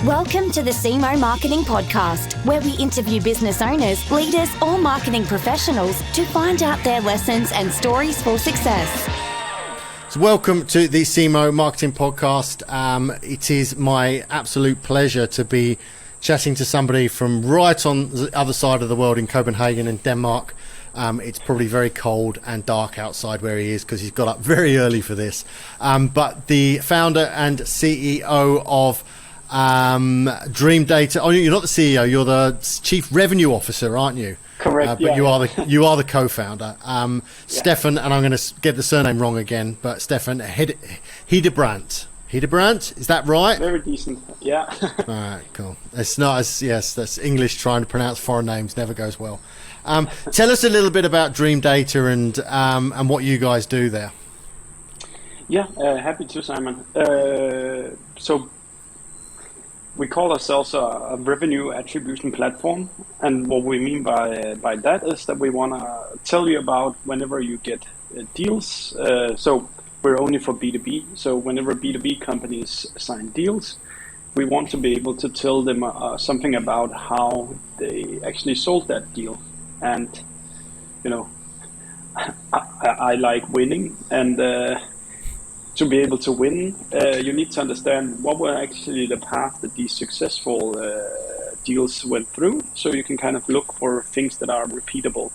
Welcome to the Cemoh Marketing Podcast, where we interview business owners, leaders, or marketing professionals to find out their lessons and stories for success. So welcome to the Cemoh Marketing Podcast. It is my absolute pleasure to be chatting to somebody from right on the other side of the world in Copenhagen in Denmark. It's probably very cold and dark outside where he is because he's got up very early for this. But the founder and CEO of Dream Data. Oh, you're not the CEO. You're the Chief Revenue Officer, aren't you? Correct. But you are the co-founder. Steffen, and I'm going to get the surname wrong again, but Steffen Hedebrandt. Hedebrandt, is that right? Very decent. Yeah. All right, cool. It's not as that's English trying to pronounce foreign names never goes well. Tell us a little bit about Dream Data and what you guys do there. Yeah, happy to, Simon. So we call ourselves a revenue attribution platform, and what we mean by that is that we want to tell you about whenever you get deals. So we're only for B2B. So whenever B2B companies sign deals, we want to be able to tell them something about how they actually sold that deal. And I like winning, and to be able to win, you need to understand what were actually the path that these successful deals went through, so you can kind of look for things that are repeatable.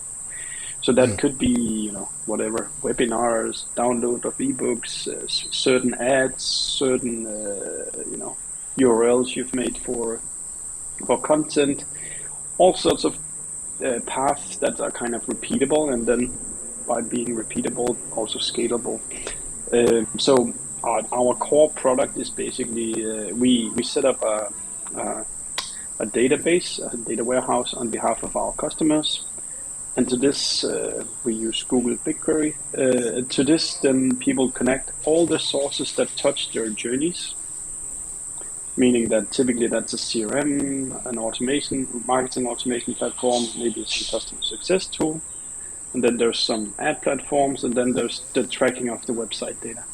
So that could be, whatever, webinars, download of ebooks, certain ads, certain, URLs you've made for content, all sorts of paths that are kind of repeatable, and then by being repeatable, also scalable. So our core product is basically we set up a database, a data warehouse on behalf of our customers, and to this we use Google BigQuery. To this, then people connect all the sources that touch their journeys, meaning that typically that's a CRM, an automation, marketing automation platform, maybe some customer success tool. And then there's some ad platforms, and then there's the tracking of the website data.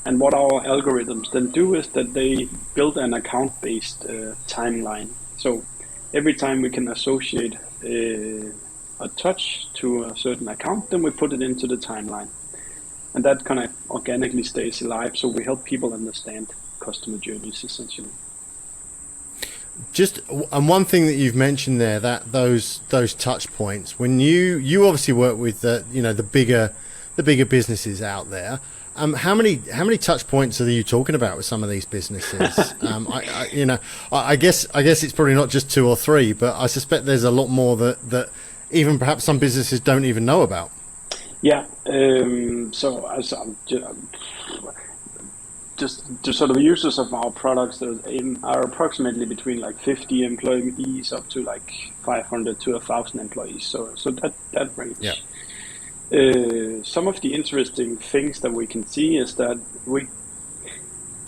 And what our algorithms then do is that they build an account-based timeline. So every time we can associate a touch to a certain account, then we put it into the timeline. And that kind of organically stays alive, so we help people understand customer journeys, essentially. And one thing that you've mentioned there, that those touch points, when you obviously work with the bigger businesses out there, how many touch points are you talking about with some of these businesses? I guess it's probably not just 2 or 3, but I suspect there's a lot more that even perhaps some businesses don't even know about. Yeah. So as just the sort of users of our products are approximately between like 50 employees up to like 500 to 1,000 employees. So that range. Yeah. Some of the interesting things that we can see is that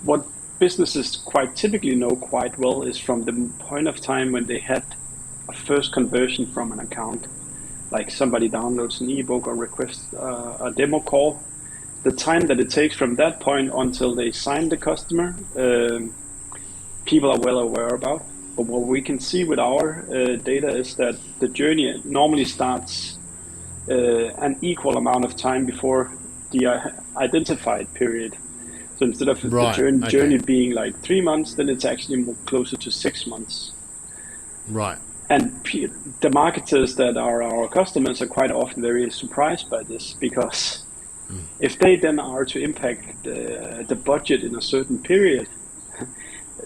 what businesses quite typically know quite well is from the point of time when they had a first conversion from an account, like somebody downloads an ebook or requests a demo call. The time that it takes from that point until they sign the customer, people are well aware about. But what we can see with our data is that the journey normally starts an equal amount of time before the identified period. So instead of the journey being like 3 months, then it's actually more closer to 6 months. Right. And the marketers that are our customers are quite often very surprised by this, because if they then are to impact the budget in a certain period,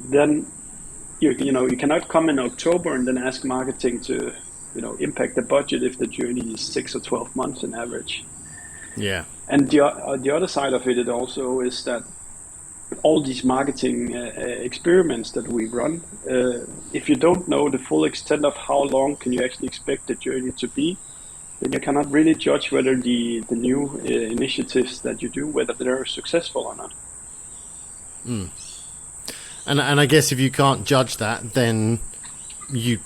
then you cannot come in October and then ask marketing to impact the budget if the journey is 6 or 12 months in average. Yeah. And the other side of it also is that all these marketing experiments that we run, if you don't know the full extent of how long can you actually expect the journey to be, then you cannot really judge whether the new initiatives that you do, whether they're successful or not. And I guess if you can't judge that, then you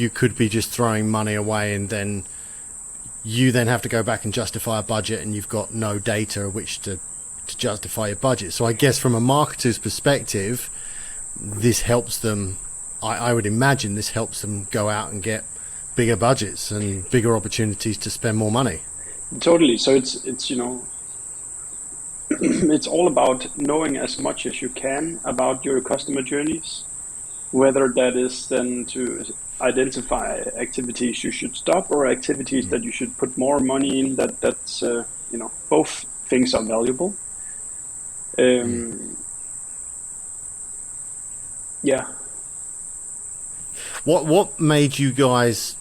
could be just throwing money away, and then you then have to go back and justify a budget, and you've got no data which to justify your budget. So I guess from a marketer's perspective, this helps them. I would imagine this helps them go out and get bigger budgets and bigger opportunities to spend more money. Totally. So it's it's all about knowing as much as you can about your customer journeys, whether that is then to identify activities you should stop or activities that you should put more money in. That's both things are valuable. Yeah. What made you guys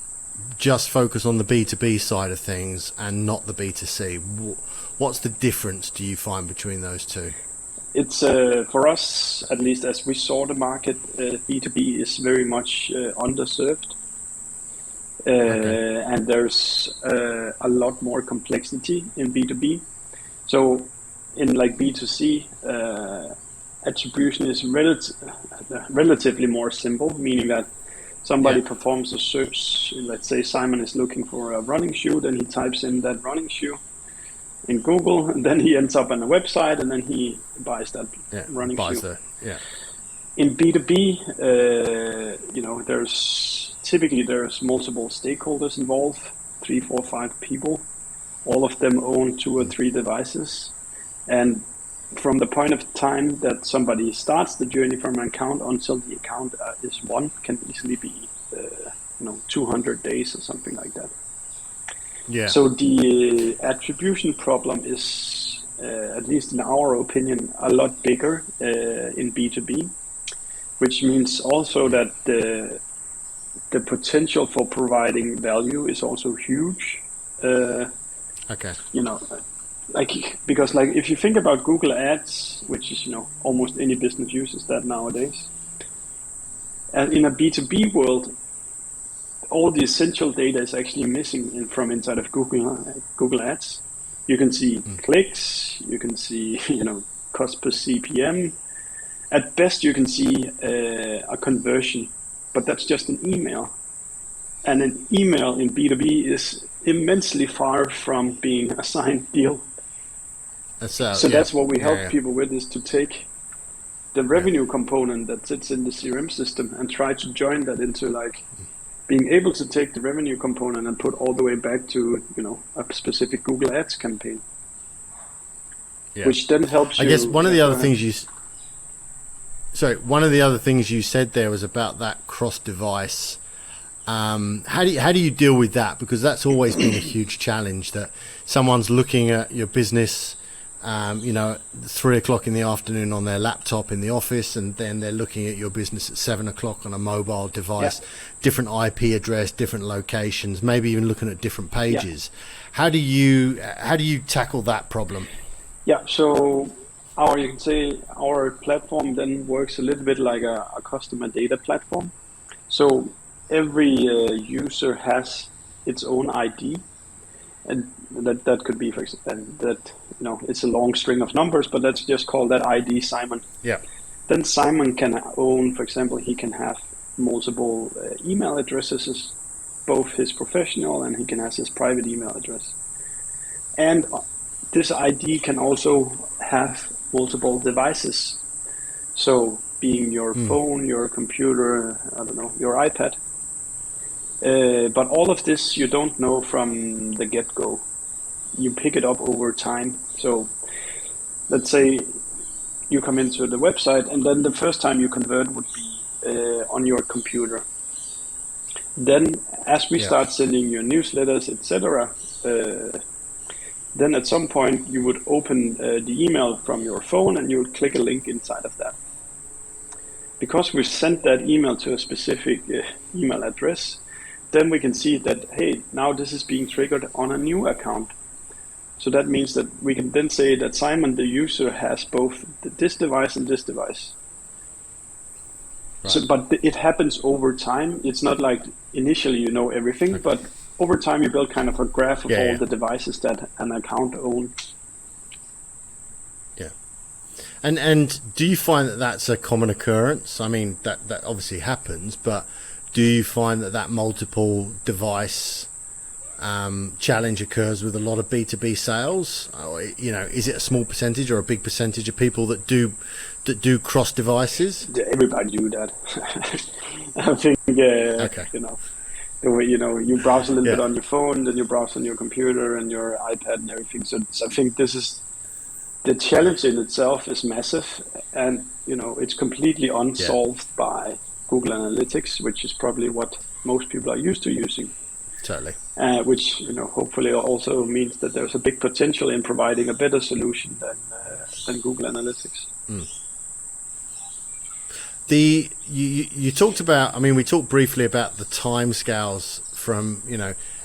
just focus on the B2B side of things and not the B2C? What's the difference, do you find, between those two? It's for us, at least as we saw the market, B2B is very much underserved. And there's a lot more complexity in B2B. So in like B2C, attribution is relatively more simple, meaning that somebody performs a search. Let's say Simon is looking for a running shoe, then he types in that running shoe in Google, and then he ends up on a website, and then he buys that running shoe. In B2B, there's multiple stakeholders involved, 3, 4, 5 people. All of them own 2 or 3 devices, and from the point of time that somebody starts the journey from an account until the account is won can easily be 200 days or something like that. Yeah. So the attribution problem is, at least in our opinion, a lot bigger in B2B, which means also that the potential for providing value is also huge. Because if you think about Google Ads, which is almost any business uses that nowadays, and in a B2B world, all the essential data is actually missing from inside of Google Ads. You can see clicks, you can see cost per CPM. At best, you can see a conversion, but that's just an email. And an email in B2B is immensely far from being a signed deal. That's what we help people with, is to take the revenue component that sits in the CRM system and try to join that into being able to take the revenue component and put all the way back to a specific Google Ads campaign, which then helps you. I guess one of the other things you said there was about that cross-device. How do you deal with that? Because that's always been a huge challenge, that someone's looking at your business, at 3:00 in the afternoon on their laptop in the office, and then they're looking at your business at 7:00 on a mobile device, different IP address, different locations, maybe even looking at different pages. How do you tackle that problem? Yeah, so our platform then works a little bit like a customer data platform. So every user has its own ID, and that could be, for example, it's a long string of numbers, but let's just call that ID Simon. Yeah. Then Simon can own, for example, he can have multiple email addresses, both his professional, and he can have his private email address. And this ID can also have multiple devices. So being your phone, your computer, your iPad. But all of this you don't know from the get-go. You pick it up over time. So let's say you come into the website, and then the first time you convert would be on your computer. Then as we start sending you newsletters, etc., then at some point you would open the email from your phone, and you would click a link inside of that. Because we sent that email to a specific email address, then we can see that, hey, now this is being triggered on a new account. So that means that we can then say that Simon, the user, has both this device and this device. Right. So, but it happens over time. It's not like initially you know everything, but over time you build kind of a graph of all the devices that an account owns. Yeah. And do you find that that's a common occurrence? I mean, that obviously happens, but do you find that multiple device challenge occurs with a lot of B2B sales? Or, is it a small percentage or a big percentage of people that do that do cross devices? Everybody do that. I think Okay. the way you browse a little bit on your phone, then you browse on your computer and your iPad and everything. So I think this is the challenge in itself is massive, and it's completely unsolved by Google Analytics, which is probably what most people are used to using. Totally. Which hopefully also means that there's a big potential in providing a better solution than Google Analytics. You talked about, we talked briefly about the timescales from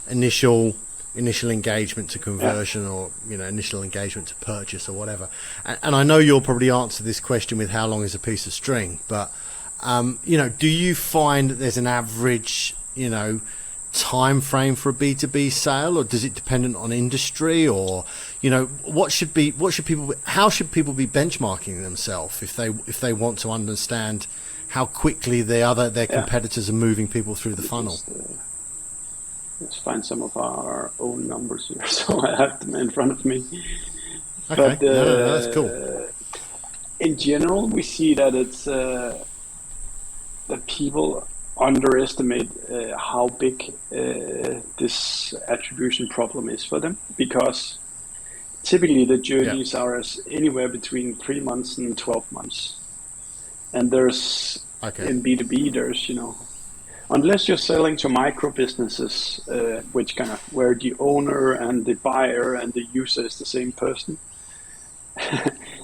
initial engagement to conversion, or initial engagement to purchase or whatever. And I know you'll probably answer this question with how long is a piece of string, but do you find that there's an average time frame for a B2B sale, or does it depend on industry, or how should people be benchmarking themselves if they want to understand how quickly their competitors are moving people through the funnel? Let's find some of our own numbers here, so I have them in front of me. Okay, but that's cool. In general, we see that it's that people underestimate how big this attribution problem is for them, because typically the journeys are anywhere between 3 months and 12 months. And there's in B2B, there's unless you're selling to micro businesses, which kind of where the owner and the buyer and the user is the same person,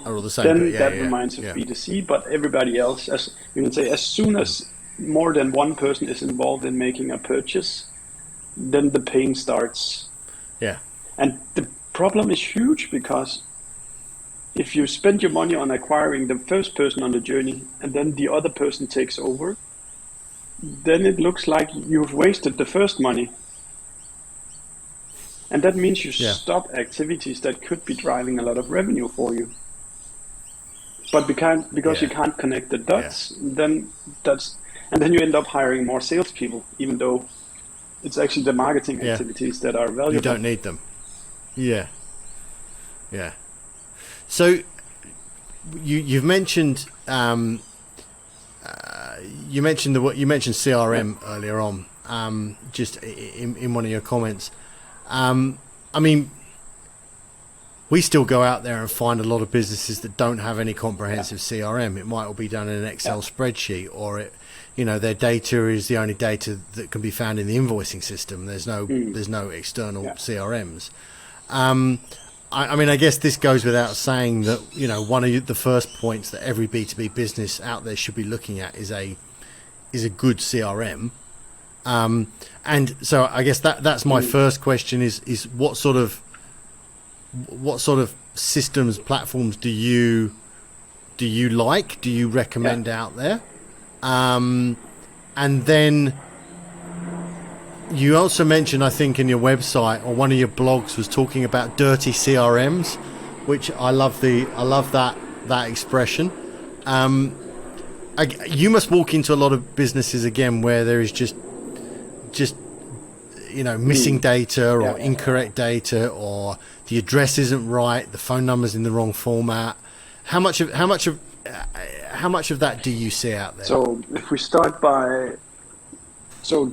or the same, then that reminds of B2C. But everybody else, as you can say, as soon as more than one person is involved in making a purchase, then the pain starts. Yeah. And the problem is huge, because if you spend your money on acquiring the first person on the journey and then the other person takes over, then it looks like you've wasted the first money. And that means you stop activities that could be driving a lot of revenue for you. But because you can't connect the dots, then you end up hiring more salespeople, even though it's actually the marketing activities that are valuable. You don't need them. Yeah. Yeah. So you've mentioned you mentioned CRM earlier on, just in one of your comments. We still go out there and find a lot of businesses that don't have any comprehensive CRM. It might all be done in an Excel spreadsheet, or their data is the only data that can be found in the invoicing system. There's no external CRMs. I guess this goes without saying that one of the first points that every B2B business out there should be looking at is a good CRM. And so I guess that's my first question is what sort of systems, platforms do you recommend out there? And then you also mentioned, I think, in your website or one of your blogs was talking about dirty CRMs, which I love that expression. You must walk into a lot of businesses again where there is just missing data or incorrect data, or the address isn't right, the phone number's in the wrong format. How much of that do you see out there? So if we start by, so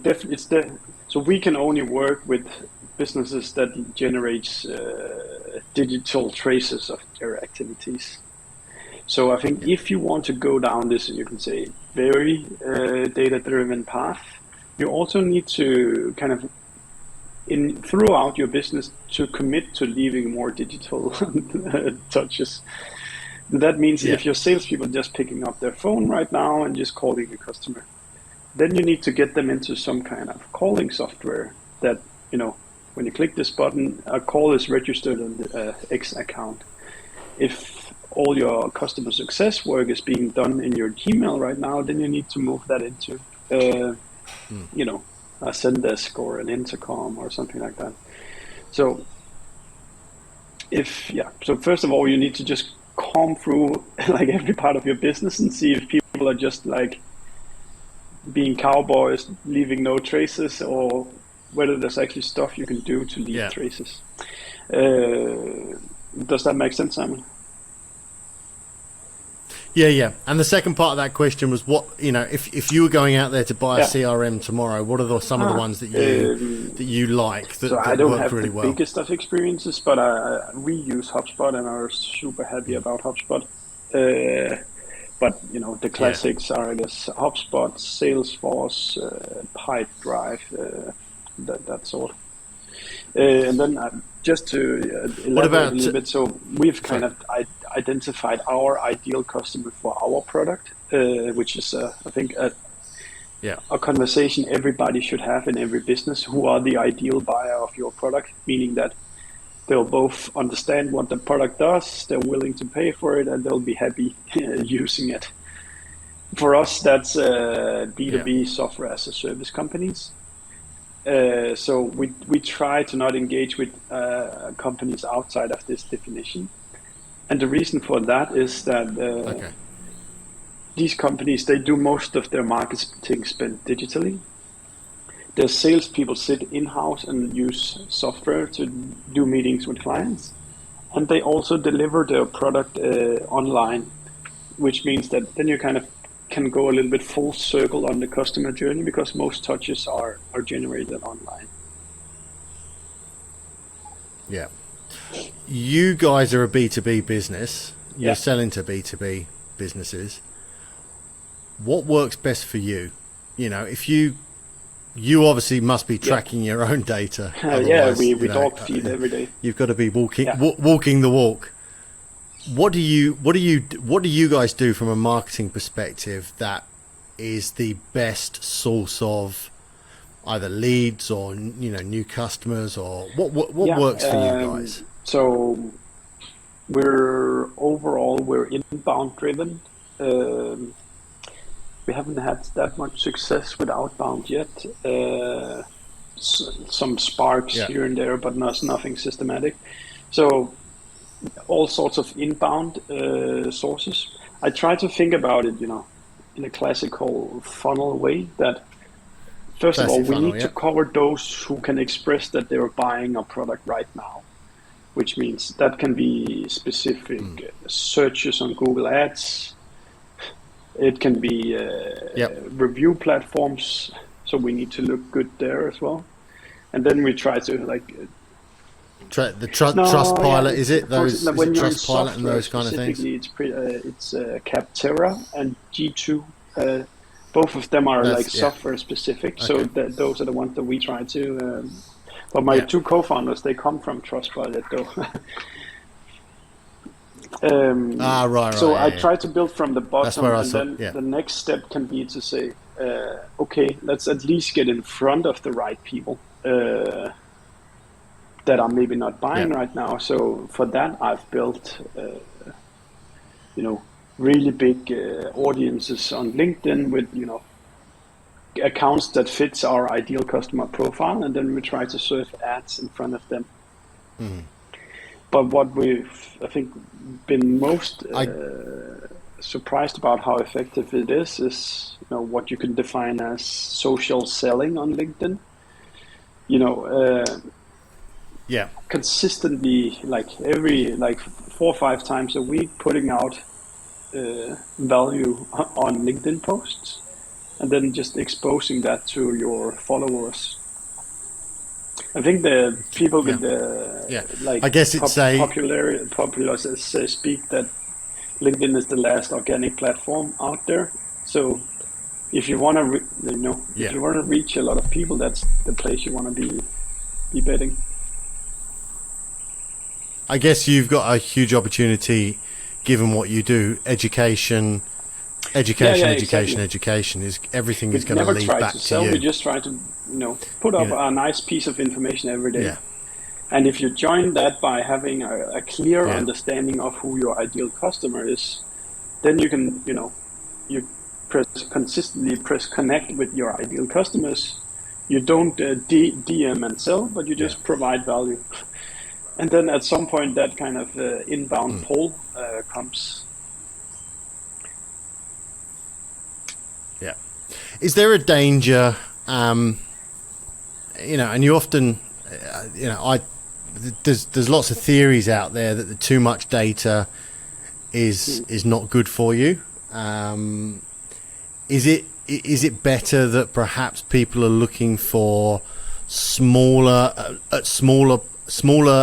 we can only work with businesses that generates digital traces of their activities. So I think if you want to go down this, you can say, very data-driven path, you also need to kind of throughout your business to commit to leaving more digital touches. That means if your salespeople are just picking up their phone right now and just calling a customer, then you need to get them into some kind of calling software that, when you click this button, a call is registered on the X account. If all your customer success work is being done in your Gmail right now, then you need to move that into, a Zendesk or an Intercom or something like that. So so first of all, you need to just comb through like every part of your business and see if people are just like being cowboys, leaving no traces, or whether there's actually stuff you can do to leave traces. Does that make sense, Simon? Yeah. And the second part of that question was what, if you were going out there to buy a CRM tomorrow, what are some of the ones that you like that, so that I don't work have really the well? biggest of experiences, but we use HubSpot and are super happy about HubSpot. But the classics are, I guess, HubSpot, Salesforce, Pipedrive, that sort. And then just to elaborate a little bit, so we've kind of identified our ideal customer for our product, which is, I think, a conversation everybody should have in every business. Who are the ideal buyer of your product? Meaning that they'll both understand what the product does, they're willing to pay for it, and they'll be happy using it. For us, that's B2B software as a service companies. So we try to not engage with companies outside of this definition. And the reason for that is that these companies, they do most of their marketing spend digitally. Their salespeople sit in-house and use software to do meetings with clients. And they also deliver their product online, which means that then you kind of can go a little bit full circle on the customer journey because most touches are generated online. Yeah. You guys are a B2B business. You're selling to B2B businesses. What works best for you? If you obviously must be tracking your own data. We dog feed every day. You've got to be walking the walk. What do you guys do from a marketing perspective that is the best source of either leads or new customers, or what works for you guys? So we're inbound driven. We haven't had that much success with outbound yet. Some sparks here and there, but nothing systematic. So all sorts of inbound sources. I try to think about it, in a classical funnel way. That first of all, we need to cover those who can express that they're buying a product right now, which means that can be specific searches on Google Ads. It can be review platforms, so we need to look good there as well. And then we try to Trustpilot, is it? When you're in Trustpilot and those kind of things? It's Capterra and G2. Both of them are software specific, so those are the ones that we try to. But my two co-founders, they come from Trustpilot though. So I try to build from the bottom, and then the next step can be to say, okay, let's at least get in front of the right people that are maybe not buying right now. So for that, I've built, really big audiences on LinkedIn with, accounts that fits our ideal customer profile, and then we try to serve ads in front of them. Mm-hmm. But what we've, I think, been most surprised about how effective it is what you can define as social selling on LinkedIn. Consistently, every 4 or 5 times a week, putting out value on LinkedIn posts, and then just exposing that to your followers. I think the people with I guess it's popular speak that LinkedIn is the last organic platform out there. So if you want to, if you want to reach a lot of people, that's the place you want to be betting. I guess you've got a huge opportunity, given what you do. Education is everything is going to lead back to you. We just try to put up a nice piece of information every day. And if you join that by having a clear understanding of who your ideal customer is, then you can you consistently press connect with your ideal customers. You don't DM and sell, but you just provide value. And then at some point that kind of inbound pull comes. Yeah. Is there a danger, and you often, there's lots of theories out there that the too much data is not good for you. Is it better that perhaps people are looking for smaller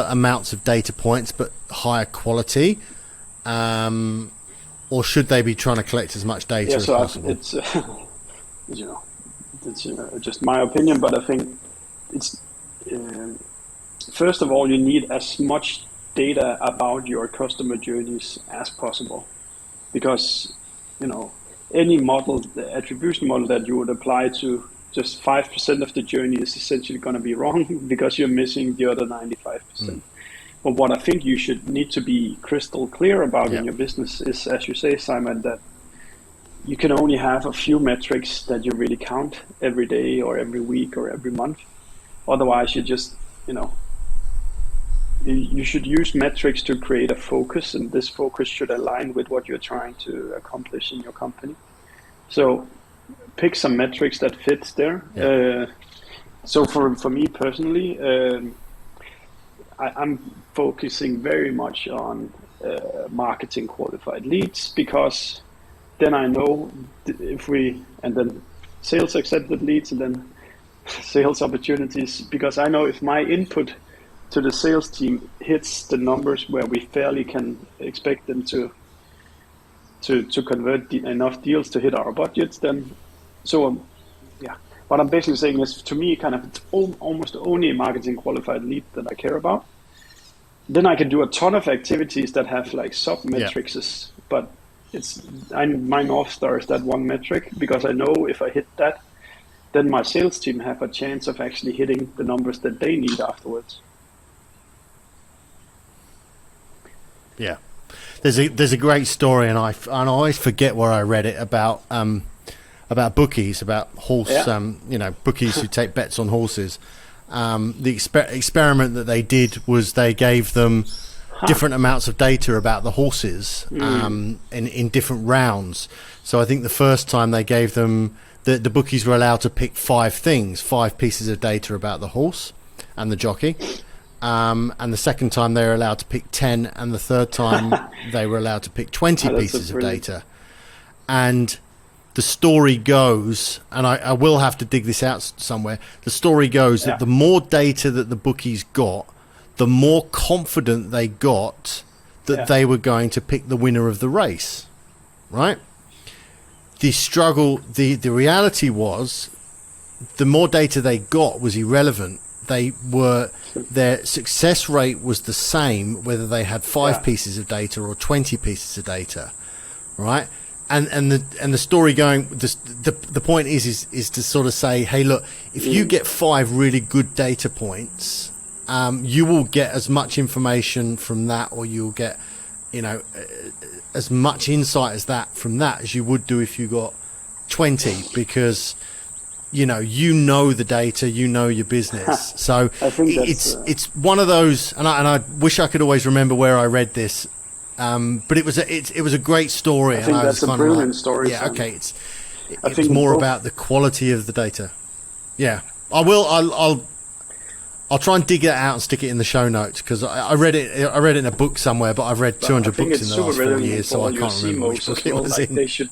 amounts of data points but higher quality, or should they be trying to collect as much data as possible? It's it's just my opinion, but I think it's first of all, you need as much data about your customer journeys as possible, because any model, the attribution model that you would apply to just 5% of the journey is essentially going to be wrong because you're missing the other 95%. But what I think you should need to be crystal clear about in your business is, as you say, Simon, that you can only have a few metrics that you really count every day or every week or every month. Otherwise, you just, you should use metrics to create a focus, and this focus should align with what you're trying to accomplish in your company. So pick some metrics that fits there. So for me personally, I'm focusing very much on marketing qualified leads, because then I know and then sales accepted leads, and then sales opportunities, because I know if my input to the sales team hits the numbers where we fairly can expect them to convert enough deals to hit our budgets, then what I'm basically saying is, to me, kind of it's almost only a marketing qualified lead that I care about. Then I can do a ton of activities that have like sub metrics, but my North Star is that one metric, because I know if I hit that, then my sales team have a chance of actually hitting the numbers that they need afterwards. Yeah, there's a great story, and I always forget where I read it about bookies, about horse, bookies who take bets on horses. The experiment that they did was they gave them different amounts of data about the horses in different rounds. So I think the first time they gave them, the bookies were allowed to pick 5 pieces of data about the horse and the jockey. And the second time they were allowed to pick 10, and the third time they were allowed to pick 20 pieces of data. And the story goes, and I will have to dig this out somewhere, the story goes that the more data that the bookies got, the more confident they got that they were going to pick the winner of the race, right? The reality was, the more data they got was irrelevant. Their success rate was the same whether they had 5 pieces of data or 20 pieces of data, right? And the story going, the point is to sort of say, hey, look, if you get 5 really good data points, you will get as much information from that, or you'll get, as much insight as that from that as you would do if you got 20, because you know the data, your business. So I think it's one of those, and I wish I could always remember where I read this, but it was a great story. I think that's a brilliant story. Yeah, okay. It's more about the quality of the data. Yeah, I'll try and dig that out and stick it in the show notes, because I read it in a book somewhere, but I've read 200 books in the last 4 years, so I can't remember which book it was in. They should,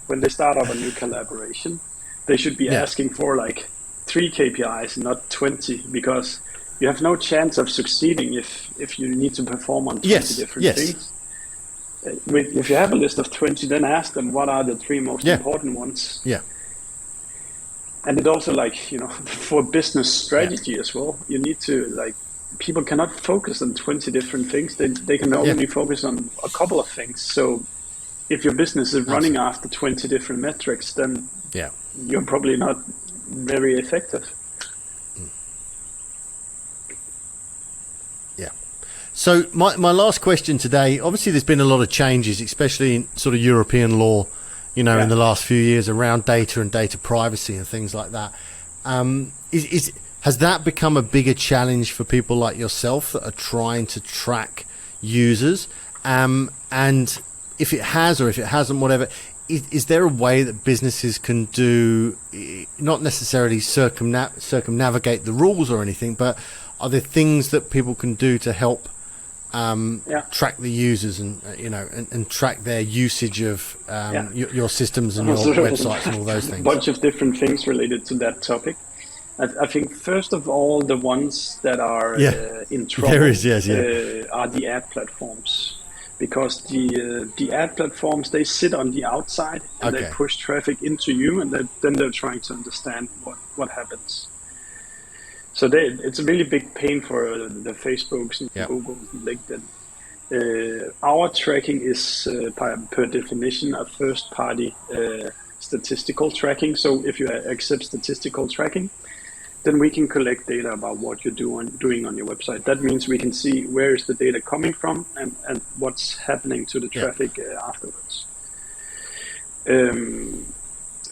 when they start up a new collaboration, they should be asking for like 3 KPIs, not 20, because you have no chance of succeeding if you need to perform on 20 different things. If you have a list of 20, then ask them what are the 3 most important ones. Yeah. And it also, for business strategy as well, you need to, people cannot focus on 20 different things. They can only focus on a couple of things. So if your business is running after 20 different metrics, then you're probably not very effective. Yeah. So my last question today, obviously there's been a lot of changes, especially in sort of European law, in the last few years around data and data privacy and things like that. Has that become a bigger challenge for people like yourself that are trying to track users? And if it has, or if it hasn't, whatever, is there a way that businesses can do, not necessarily circumnavigate the rules or anything, but are there things that people can do to help track the users and and track their usage of your systems and your websites and all those things? A bunch of different things related to that topic. I think first of all, the ones that are in trouble are the ad platforms, because the ad platforms, they sit on the outside and they push traffic into you, and then they're trying to understand what happens. So it's a really big pain for the Facebooks and Googles and LinkedIn. Our tracking is per definition a first-party statistical tracking. So if you accept statistical tracking, then we can collect data about what you're doing on your website. That means we can see where is the data coming from and what's happening to the traffic afterwards.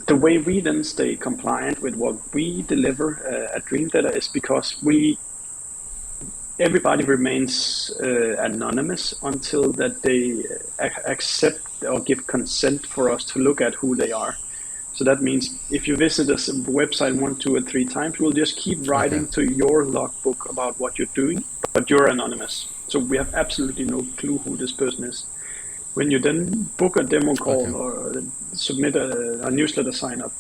The way we then stay compliant with what we deliver at Dream Data is because everybody remains anonymous until that they accept or give consent for us to look at who they are. So that means if you visit a website 1, 2, or 3 times, we'll just keep writing to your logbook about what you're doing, but you're anonymous. So we have absolutely no clue who this person is. When you then book a demo call or submit a newsletter sign up,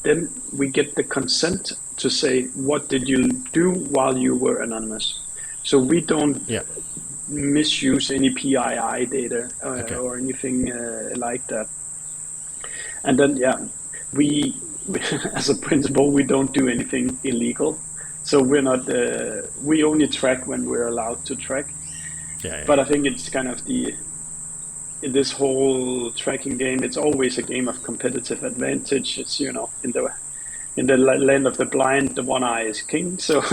then we get the consent to say, what did you do while you were anonymous? So we don't misuse any PII data or anything like that. And then, we as a principle, we don't do anything illegal. So we're not, we only track when we're allowed to track. But I think it's kind of in this whole tracking game, it's always a game of competitive advantage. It's, in the land of the blind, the one eye is king. So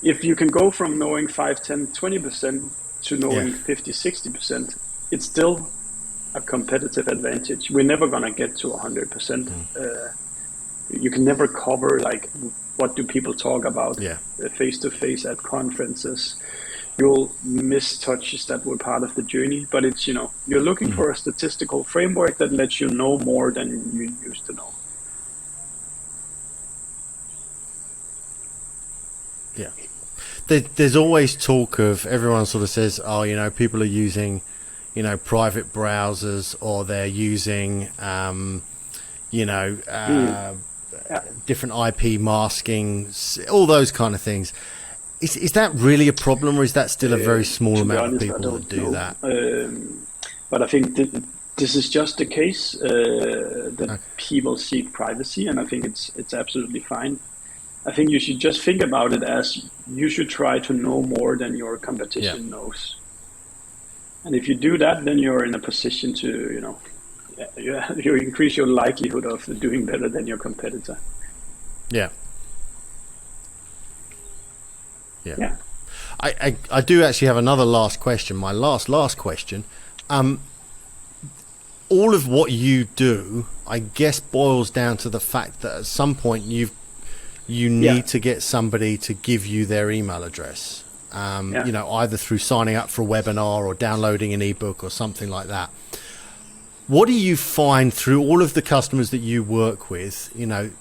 if you can go from knowing 5, 10, 20% to knowing 50, 60%, it's still a competitive advantage. We're never going to get to 100%. You can never cover, like, what do people talk about face-to-face at conferences. You'll miss touches that were part of the journey, but it's, you're looking for a statistical framework that lets you know more than you used to know. Yeah. There's always talk of, everyone sort of says, people are using, private browsers, or they're using, different IP masking, all those kind of things. Is that really a problem, or is that still a very small amount of people that do that? But I think this is just the case that people seek privacy, and I think it's absolutely fine. I think you should just think about it as you should try to know more than your competition knows. And if you do that, then you're in a position to, you increase your likelihood of doing better than your competitor. Yeah. I do actually have another last question. My last question. All of what you do, I guess, boils down to the fact that at some point you need to get somebody to give you their email address. Either through signing up for a webinar or downloading an ebook or something like that. What do you find through all of the customers that you work with, and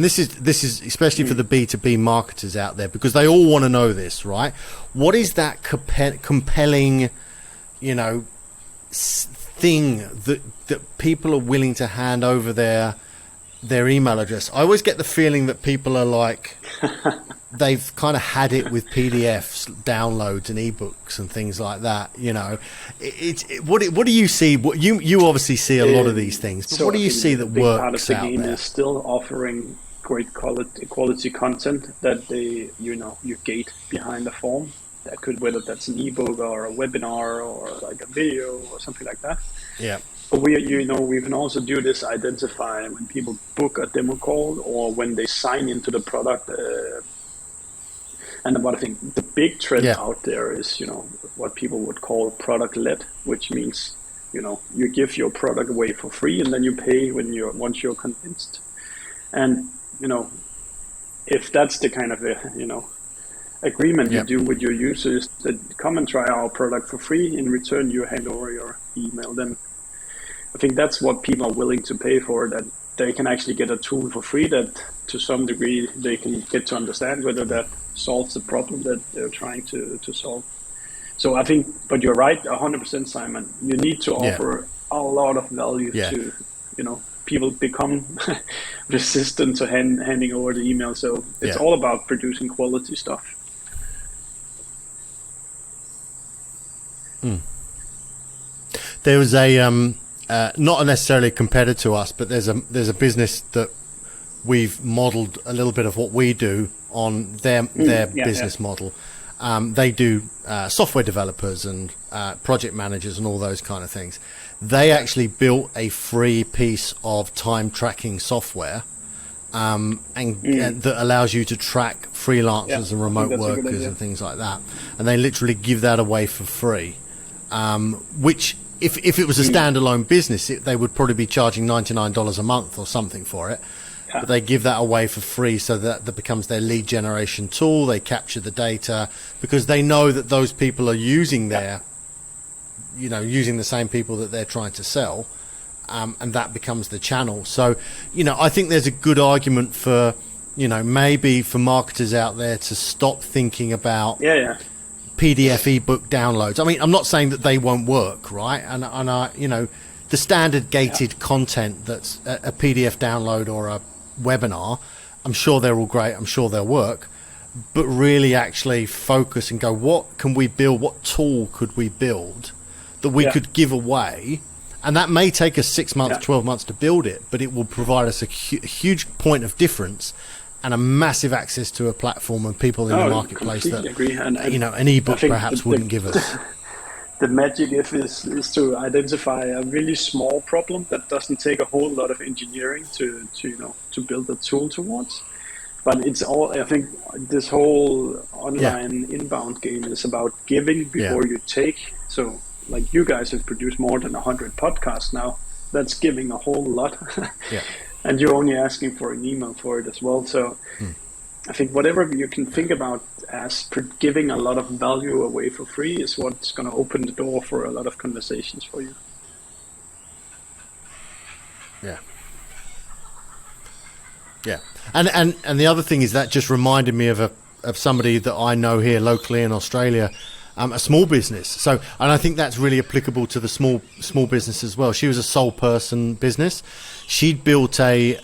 this is especially for the B2B marketers out there, because they all want to know this, right? What is that compelling, thing that people are willing to hand over their email address? I always get the feeling that people are like, they've kind of had it with PDFs, downloads, and ebooks and things like that. What do you see? What you obviously see a lot of these things, but what do you see that works part of the out game there? Is still offering great quality content that you gate behind the form. That could, whether that's an ebook or a webinar or like a video or something like that. Yeah. But we can also do this, identify when people book a demo call or when they sign into the product. And what I think the big trend out there is, what people would call product-led, which means, you give your product away for free and then you pay once you're convinced. And, if that's the kind of, agreement you do with your users, that come and try our product for free, in return you hand over your email, then I think that's what people are willing to pay for, that they can actually get a tool for free that to some degree they can get to understand whether that solves the problem that they're trying to solve. So I think, but you're right, 100%, Simon. You need to offer a lot of value to, people become resistant to handing over the email. So it's all about producing quality stuff. There was a not necessarily a competitor to us, but there's a business that we've modeled a little bit of what we do on their business model. They do software developers and project managers and all those kind of things. They actually built a free piece of time tracking software and that allows you to track freelancers and remote workers and things like that. And they literally give that away for free, which if it was a standalone business, they would probably be charging $99 a month or something for it. But they give that away for free so that becomes their lead generation tool. They capture the data because they know that those people are using using the same people that they're trying to sell. And that becomes the channel. So, I think there's a good argument for, maybe for marketers out there to stop thinking about PDF ebook downloads. I mean, I'm not saying that they won't work, right? And the standard gated content that's a PDF download or a webinar, I'm sure they're all great. I'm sure they'll work. But really actually focus and go, what can we build? What tool could we build that we could give away? And that may take us 6 months, 12 months to build it, but it will provide us a huge point of difference and a massive access to a platform and people in the marketplace that, agree. And an ebook perhaps wouldn't give us. The magic is to identify a really small problem that doesn't take a whole lot of engineering to build a tool towards. But it's all, I think this whole online inbound game is about giving before you take. So like you guys have produced more than 100 podcasts now. That's giving a whole lot. And you're only asking for an email for it as well. So I think whatever you can think about as giving a lot of value away for free is what's going to open the door for a lot of conversations for you. Yeah. And the other thing is that just reminded me of somebody that I know here locally in Australia, a small business. So, and I think that's really applicable to the small business as well. She was a sole person business. She'd built a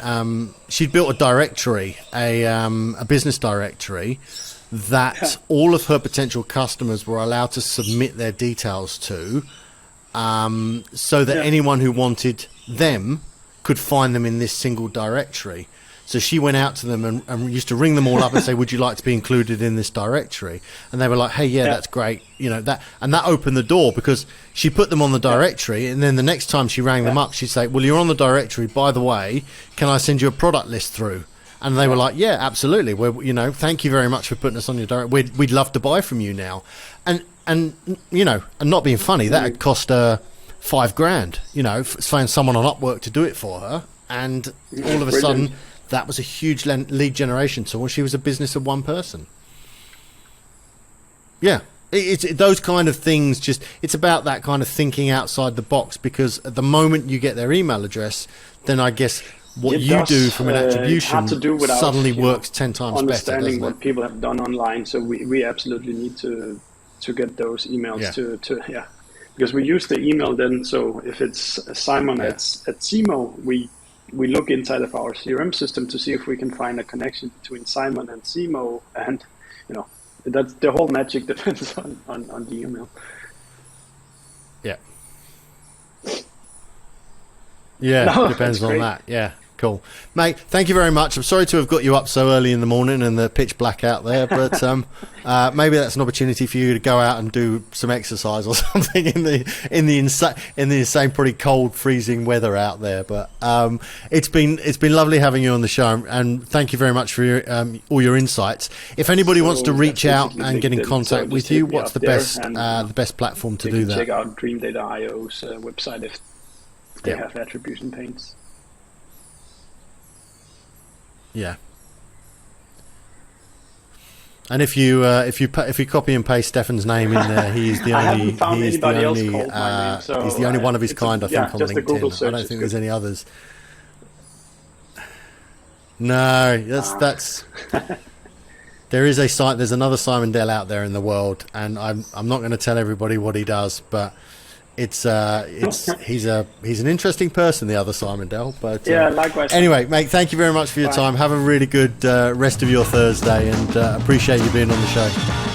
directory, a business directory that all of her potential customers were allowed to submit their details to, so that anyone who wanted them could find them in this single directory. So she went out to them and used to ring them all up and say, would you like to be included in this directory? And they were like, hey, that's great. That opened the door because she put them on the directory. And then the next time she rang them up, she'd say, well, you're on the directory. By the way, can I send you a product list through? And they were like, yeah, absolutely. Well, thank you very much for putting us on your directory. We'd love to buy from you now. And not being funny, that had cost her $5,000, find someone on Upwork to do it for her. And all of a sudden, that was a huge lead generation tool. She was a business of one person. Yeah, it's those kind of things. It's about that kind of thinking outside the box, because at the moment you get their email address, then I guess what you do from an attribution suddenly works 10 times better. Understanding what people have done online. So we absolutely need to get those emails to because we use the email then. So if it's Simon at Cemoh, we look inside of our CRM system to see if we can find a connection between Simon and Cemoh, and that's the whole magic depends on the email. Depends on that. Cool, mate. Thank you very much. I'm sorry to have got you up so early in the morning and the pitch black out there, but maybe that's an opportunity for you to go out and do some exercise or something in the insane, pretty cold, freezing weather out there. But it's been lovely having you on the show, and thank you very much for all your insights. If anybody wants to reach out and get in contact with you, what's the best platform to do that? Check out DreamData.io's website if they have attribution pains. Yeah, and if you copy and paste Steffan's name in there, he's the only one of his kind, I think, on LinkedIn. I don't think there's any others. No, that's there's another Simon Dell out there in the world, and I'm not going to tell everybody what he does, but he's an interesting person, the other Simon Dell. But yeah, likewise. Anyway, mate, thank you very much for your time. Have a really good rest of your Thursday, and appreciate you being on the show.